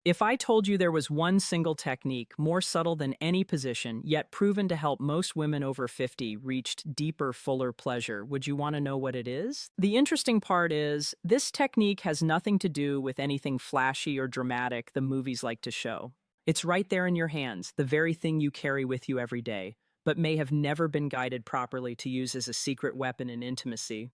If I told you there was one single technique, more subtle than any position, yet proven to help most women over 50 reach deeper, fuller pleasure, would you want to know what it is? The interesting part is, this technique has nothing to do with anything flashy or dramatic the movies like to show. It's right there in your hands, the very thing you carry with you every day, but may have never been guided properly to use as a secret weapon in intimacy.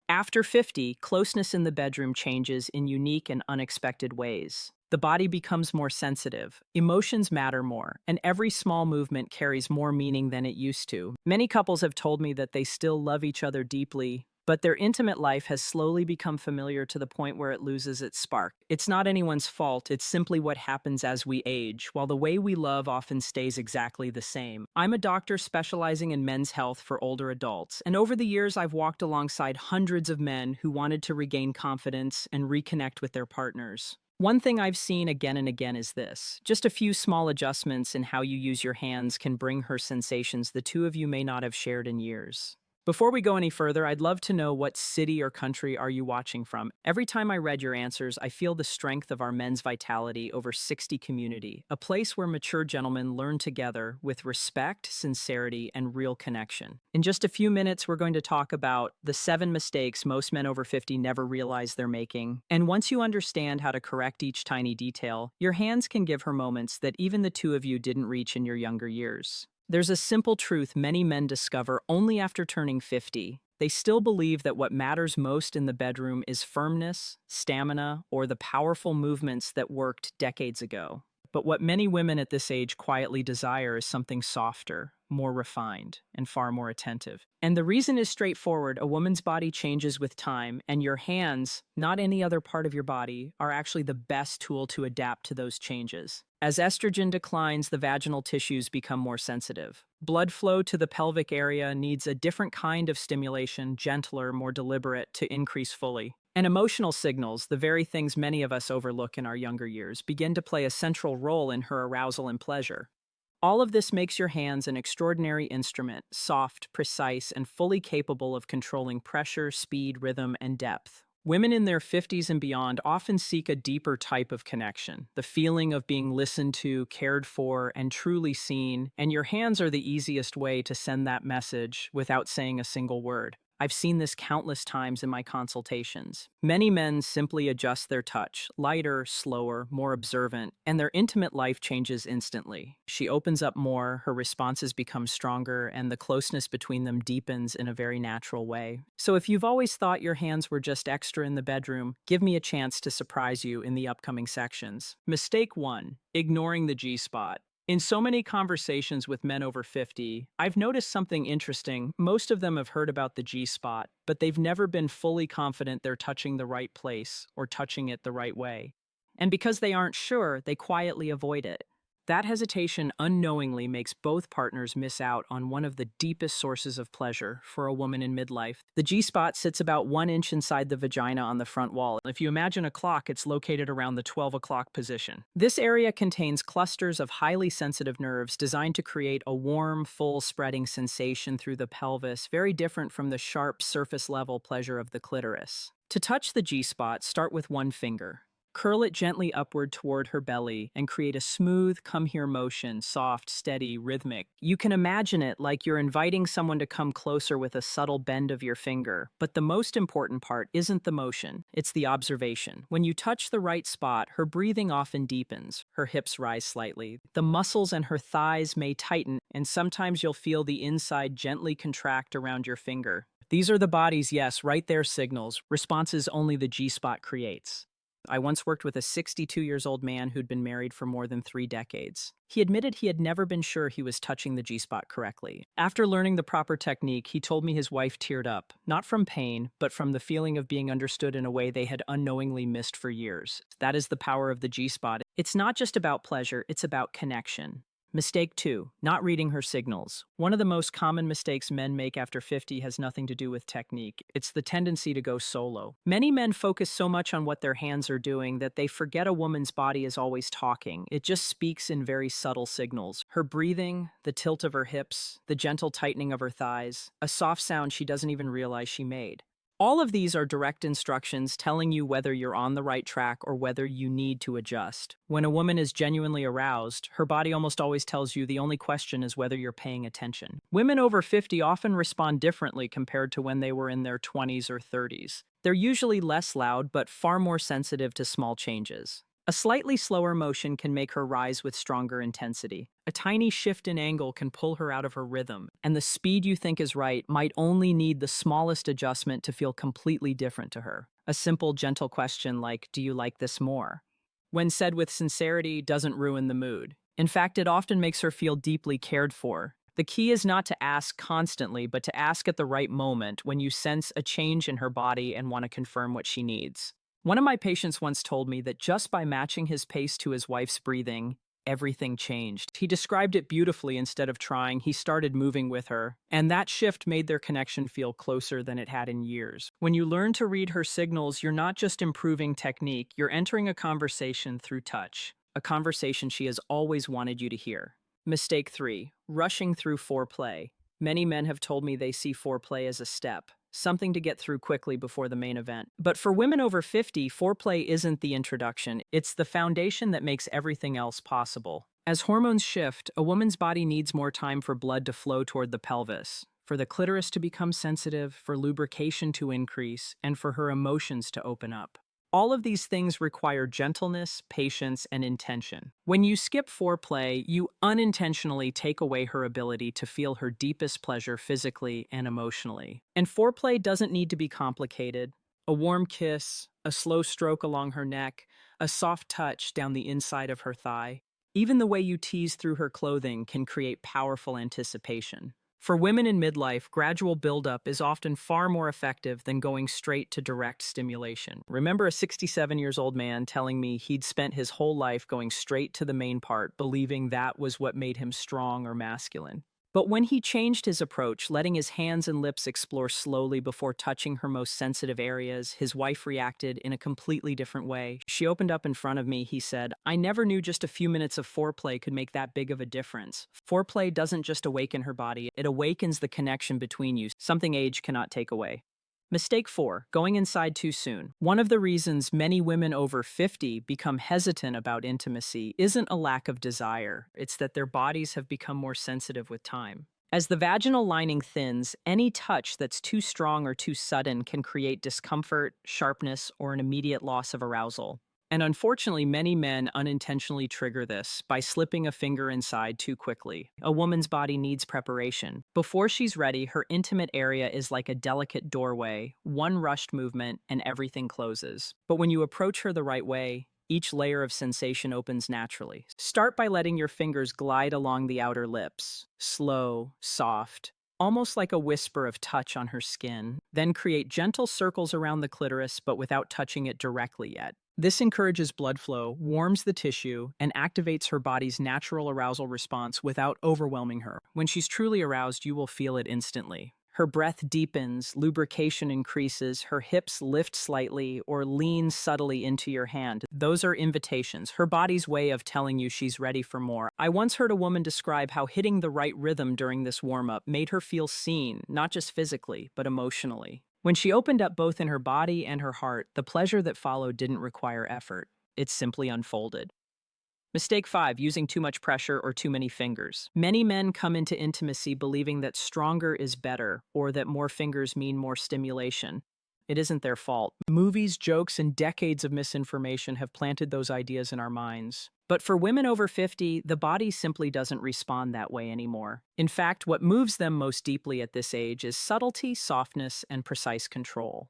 After 50, closeness in the bedroom changes in unique and unexpected ways. The body becomes more sensitive, emotions matter more, and every small movement carries more meaning than it used to. Many couples have told me that they still love each other deeply, but their intimate life has slowly become familiar to the point where it loses its spark. It's not anyone's fault, it's simply what happens as we age, while the way we love often stays exactly the same. I'm a doctor specializing in men's health for older adults, and over the years I've walked alongside hundreds of men who wanted to regain confidence and reconnect with their partners. One thing I've seen again and again is this. Just a few small adjustments in how you use your hands can bring her sensations the two of you may not have shared in years. Before we go any further, I'd love to know what city or country are you watching from? Every time I read your answers, I feel the strength of our Men's Vitality over 60 community, a place where mature gentlemen learn together with respect, sincerity, and real connection. In just a few minutes, we're going to talk about the 7 mistakes most men over 50 never realize they're making. And once you understand how to correct each tiny detail, your hands can give her moments that even the two of you didn't reach in your younger years. There's a simple truth many men discover only after turning 50. They still believe that what matters most in the bedroom is firmness, stamina, or the powerful movements that worked decades ago. But what many women at this age quietly desire is something softer, more refined, and far more attentive. And the reason is straightforward. A woman's body changes with time, and your hands, not any other part of your body, are actually the best tool to adapt to those changes. As estrogen declines, the vaginal tissues become more sensitive. Blood flow to the pelvic area needs a different kind of stimulation, gentler, more deliberate, to increase fully. And emotional signals, the very things many of us overlook in our younger years, begin to play a central role in her arousal and pleasure. All of this makes your hands an extraordinary instrument, soft, precise, and fully capable of controlling pressure, speed, rhythm, and depth. Women in their 50s and beyond often seek a deeper type of connection, the feeling of being listened to, cared for, and truly seen, and your hands are the easiest way to send that message without saying a single word. I've seen this countless times in my consultations. Many men simply adjust their touch, lighter, slower, more observant, and their intimate life changes instantly. She opens up more, her responses become stronger, and the closeness between them deepens in a very natural way. So if you've always thought your hands were just extra in the bedroom, give me a chance to surprise you in the upcoming sections. Mistake 1: ignoring the G-spot. In so many conversations with men over 50, I've noticed something interesting. Most of them have heard about the G-spot, but they've never been fully confident they're touching the right place or touching it the right way. And because they aren't sure, they quietly avoid it. That hesitation unknowingly makes both partners miss out on one of the deepest sources of pleasure for a woman in midlife. The G-spot sits about 1 inch inside the vagina on the front wall. If you imagine a clock, it's located around the 12 o'clock position. This area contains clusters of highly sensitive nerves designed to create a warm, full spreading sensation through the pelvis, very different from the sharp, surface-level pleasure of the clitoris. To touch the G-spot, start with one finger. Curl it gently upward toward her belly and create a smooth, come-here motion, soft, steady, rhythmic. You can imagine it like you're inviting someone to come closer with a subtle bend of your finger. But the most important part isn't the motion, it's the observation. When you touch the right spot, her breathing often deepens. Her hips rise slightly. The muscles in her thighs may tighten, and sometimes you'll feel the inside gently contract around your finger. These are the body's, yes, right there signals, responses only the G-spot creates. I once worked with a 62-year-old man who'd been married for more than 3 decades. He admitted he had never been sure he was touching the G-spot correctly. After learning the proper technique, he told me his wife teared up, not from pain, but from the feeling of being understood in a way they had unknowingly missed for years. That is the power of the G-spot. It's not just about pleasure, it's about connection. Mistake 2: not reading her signals. One of the most common mistakes men make after 50 has nothing to do with technique. It's the tendency to go solo. Many men focus so much on what their hands are doing that they forget a woman's body is always talking. It just speaks in very subtle signals. Her breathing, the tilt of her hips, the gentle tightening of her thighs, a soft sound she doesn't even realize she made. All of these are direct instructions telling you whether you're on the right track or whether you need to adjust. When a woman is genuinely aroused, her body almost always tells you the only question is whether you're paying attention. Women over 50 often respond differently compared to when they were in their 20s or 30s. They're usually less loud but far more sensitive to small changes. A slightly slower motion can make her rise with stronger intensity. A tiny shift in angle can pull her out of her rhythm, and the speed you think is right might only need the smallest adjustment to feel completely different to her. A simple, gentle question like, "Do you like this more?" when said with sincerity, doesn't ruin the mood. In fact, it often makes her feel deeply cared for. The key is not to ask constantly, but to ask at the right moment when you sense a change in her body and want to confirm what she needs. One of my patients once told me that just by matching his pace to his wife's breathing, everything changed. He described it beautifully. Instead of trying, he started moving with her, and that shift made their connection feel closer than it had in years. When you learn to read her signals, you're not just improving technique, you're entering a conversation through touch, a conversation she has always wanted you to hear. Mistake 3, rushing through foreplay. Many men have told me they see foreplay as a step, something to get through quickly before the main event. But for women over 50, foreplay isn't the introduction, it's the foundation that makes everything else possible. As hormones shift, a woman's body needs more time for blood to flow toward the pelvis, for the clitoris to become sensitive, for lubrication to increase, and for her emotions to open up. All of these things require gentleness, patience, and intention. When you skip foreplay, you unintentionally take away her ability to feel her deepest pleasure physically and emotionally. And foreplay doesn't need to be complicated. A warm kiss, a slow stroke along her neck, a soft touch down the inside of her thigh. Even the way you tease through her clothing can create powerful anticipation. For women in midlife, gradual buildup is often far more effective than going straight to direct stimulation. Remember a 67-year-old man telling me he'd spent his whole life going straight to the main part, believing that was what made him strong or masculine. But when he changed his approach, letting his hands and lips explore slowly before touching her most sensitive areas, his wife reacted in a completely different way. She opened up in front of me, he said, "I never knew just a few minutes of foreplay could make that big of a difference." Foreplay doesn't just awaken her body, it awakens the connection between you, something age cannot take away. Mistake 4, going inside too soon. One of the reasons many women over 50 become hesitant about intimacy isn't a lack of desire, it's that their bodies have become more sensitive with time. As the vaginal lining thins, any touch that's too strong or too sudden can create discomfort, sharpness, or an immediate loss of arousal. And unfortunately, many men unintentionally trigger this by slipping a finger inside too quickly. A woman's body needs preparation. Before she's ready, her intimate area is like a delicate doorway, one rushed movement, and everything closes. But when you approach her the right way, each layer of sensation opens naturally. Start by letting your fingers glide along the outer lips, slow, soft, almost like a whisper of touch on her skin. Then create gentle circles around the clitoris, but without touching it directly yet. This encourages blood flow, warms the tissue, and activates her body's natural arousal response without overwhelming her. When she's truly aroused, you will feel it instantly. Her breath deepens, lubrication increases, her hips lift slightly or lean subtly into your hand. Those are invitations, her body's way of telling you she's ready for more. I once heard a woman describe how hitting the right rhythm during this warm-up made her feel seen, not just physically, but emotionally. When she opened up both in her body and her heart, the pleasure that followed didn't require effort. It simply unfolded. Mistake 5, using too much pressure or too many fingers. Many men come into intimacy believing that stronger is better, or that more fingers mean more stimulation. It isn't their fault. Movies, jokes, and decades of misinformation have planted those ideas in our minds. But for women over 50, the body simply doesn't respond that way anymore. In fact, what moves them most deeply at this age is subtlety, softness, and precise control.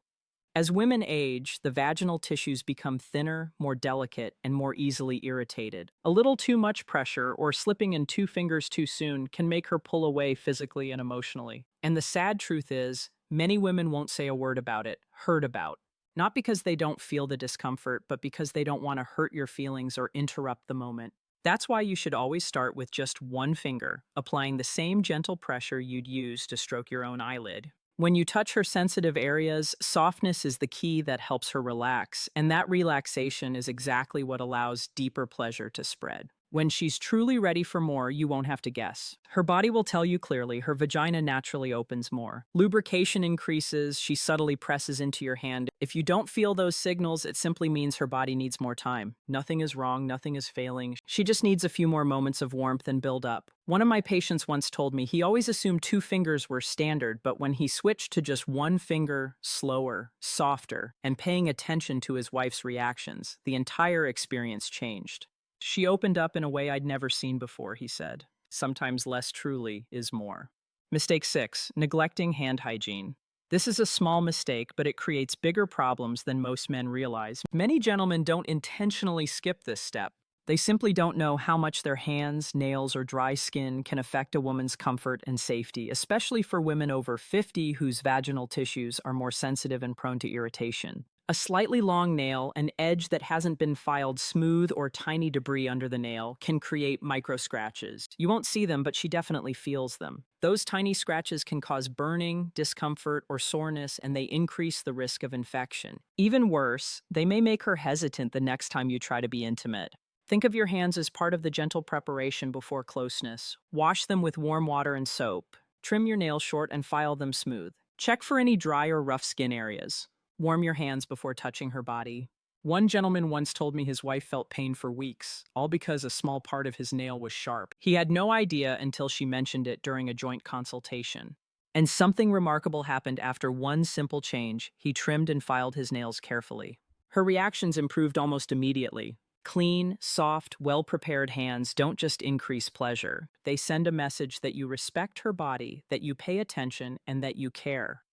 As women age, the vaginal tissues become thinner, more delicate, and more easily irritated. A little too much pressure or slipping in 2 fingers too soon can make her pull away physically and emotionally. And the sad truth is, many women won't say a word about it, heard about. Not because they don't feel the discomfort, but because they don't want to hurt your feelings or interrupt the moment. That's why you should always start with just 1 finger, applying the same gentle pressure you'd use to stroke your own eyelid. When you touch her sensitive areas, softness is the key that helps her relax, and that relaxation is exactly what allows deeper pleasure to spread. When she's truly ready for more, you won't have to guess. Her body will tell you clearly, her vagina naturally opens more. Lubrication increases, she subtly presses into your hand. If you don't feel those signals, it simply means her body needs more time. Nothing is wrong, nothing is failing. She just needs a few more moments of warmth and build up. One of my patients once told me he always assumed 2 fingers were standard, but when he switched to just 1 finger, slower, softer, and paying attention to his wife's reactions, the entire experience changed. She opened up in a way I'd never seen before, he said. Sometimes less truly is more. Mistake 6, neglecting hand hygiene. This is a small mistake, but it creates bigger problems than most men realize. Many gentlemen don't intentionally skip this step. They simply don't know how much their hands, nails, or dry skin can affect a woman's comfort and safety, especially for women over 50 whose vaginal tissues are more sensitive and prone to irritation. A slightly long nail, an edge that hasn't been filed smooth, or tiny debris under the nail can create micro scratches. You won't see them, but she definitely feels them. Those tiny scratches can cause burning, discomfort, or soreness, and they increase the risk of infection. Even worse, they may make her hesitant the next time you try to be intimate. Think of your hands as part of the gentle preparation before closeness. Wash them with warm water and soap. Trim your nails short and file them smooth. Check for any dry or rough skin areas. Warm your hands before touching her body. One gentleman once told me his wife felt pain for weeks, all because a small part of his nail was sharp. He had no idea until she mentioned it during a joint consultation. And something remarkable happened after one simple change. He trimmed and filed his nails carefully. Her reactions improved almost immediately. Clean, soft, well-prepared hands don't just increase pleasure. They send a message that you respect her body, that you pay attention, and that you care.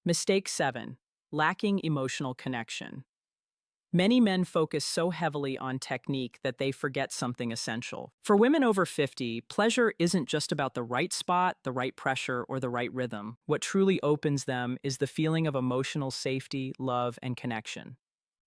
Mistake 7. Lacking emotional connection. Many men focus so heavily on technique that they forget something essential. For women over 50, pleasure isn't just about the right spot, the right pressure, or the right rhythm. What truly opens them is the feeling of emotional safety, love, and connection.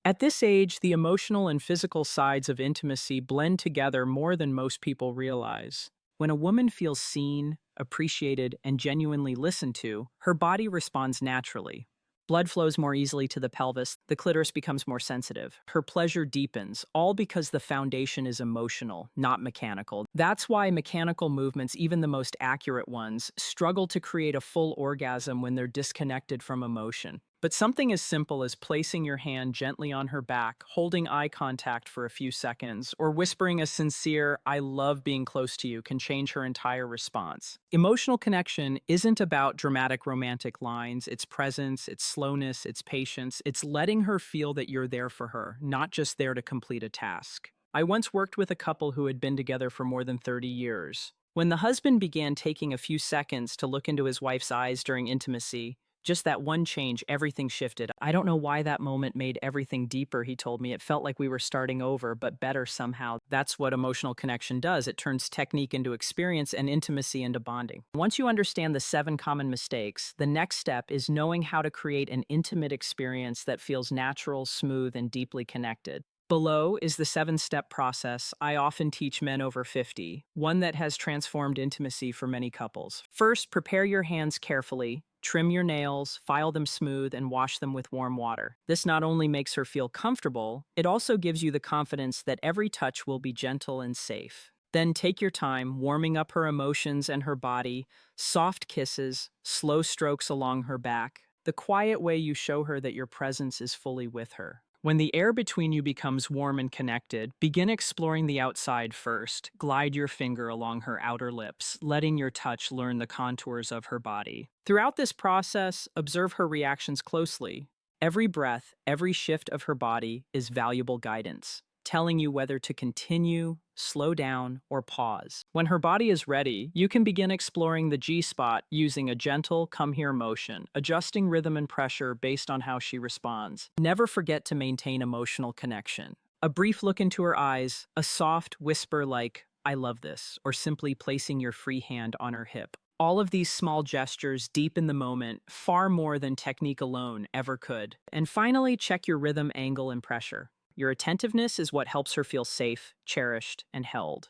At this age, the emotional and physical sides of intimacy blend together more than most people realize. When a woman feels seen, appreciated, and genuinely listened to, her body responds naturally. Blood flows more easily to the pelvis, the clitoris becomes more sensitive. Her pleasure deepens, all because the foundation is emotional, not mechanical. That's why mechanical movements, even the most accurate ones, struggle to create a full orgasm when they're disconnected from emotion. But something as simple as placing your hand gently on her back, holding eye contact for a few seconds, or whispering a sincere, "I love being close to you," can change her entire response. Emotional connection isn't about dramatic romantic lines, it's presence, it's slowness, it's patience, it's letting her feel that you're there for her, not just there to complete a task. I once worked with a couple who had been together for more than 30 years. When the husband began taking a few seconds to look into his wife's eyes during intimacy, just that one change, everything shifted. I don't know why that moment made everything deeper, he told me. It felt like we were starting over, but better somehow. That's what emotional connection does. It turns technique into experience and intimacy into bonding. Once you understand the 7 common mistakes, the next step is knowing how to create an intimate experience that feels natural, smooth, and deeply connected. Below is the 7-step process I often teach men over 50, one that has transformed intimacy for many couples. First, prepare your hands carefully. Trim your nails, file them smooth, and wash them with warm water. This not only makes her feel comfortable, it also gives you the confidence that every touch will be gentle and safe. Then take your time, warming up her emotions and her body, soft kisses, slow strokes along her back, the quiet way you show her that your presence is fully with her. When the air between you becomes warm and connected, begin exploring the outside first. Glide your finger along her outer lips, letting your touch learn the contours of her body. Throughout this process, observe her reactions closely. Every breath, every shift of her body is valuable guidance, telling you whether to continue, slow down, or pause. When her body is ready, you can begin exploring the G-spot using a gentle come-here motion, adjusting rhythm and pressure based on how she responds. Never forget to maintain emotional connection. A brief look into her eyes, a soft whisper like, "I love this," or simply placing your free hand on her hip. All of these small gestures deepen the moment far more than technique alone ever could. And finally, check your rhythm, angle, and pressure. Your attentiveness is what helps her feel safe, cherished, and held.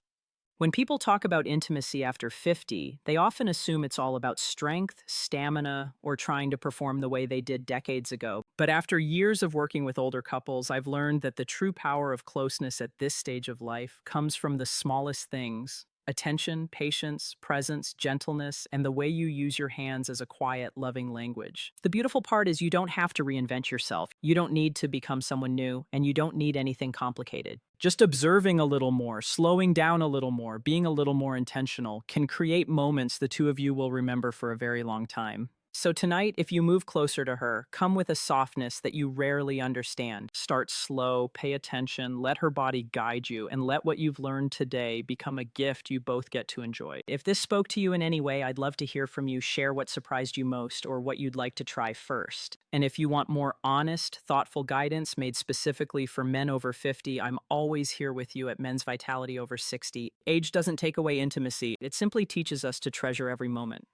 When people talk about intimacy after 50, they often assume it's all about strength, stamina, or trying to perform the way they did decades ago. But after years of working with older couples, I've learned that the true power of closeness at this stage of life comes from the smallest things: attention, patience, presence, gentleness, and the way you use your hands as a quiet, loving language. The beautiful part is you don't have to reinvent yourself. You don't need to become someone new, and you don't need anything complicated. Just observing a little more, slowing down a little more, being a little more intentional can create moments the two of you will remember for a very long time. So tonight, if you move closer to her, come with a softness that you rarely understand. Start slow, pay attention, let her body guide you, and let what you've learned today become a gift you both get to enjoy. If this spoke to you in any way, I'd love to hear from you. Share what surprised you most or what you'd like to try first. And if you want more honest, thoughtful guidance made specifically for men over 50, I'm always here with you at Men's Vitality Over 60. Age doesn't take away intimacy, it simply teaches us to treasure every moment.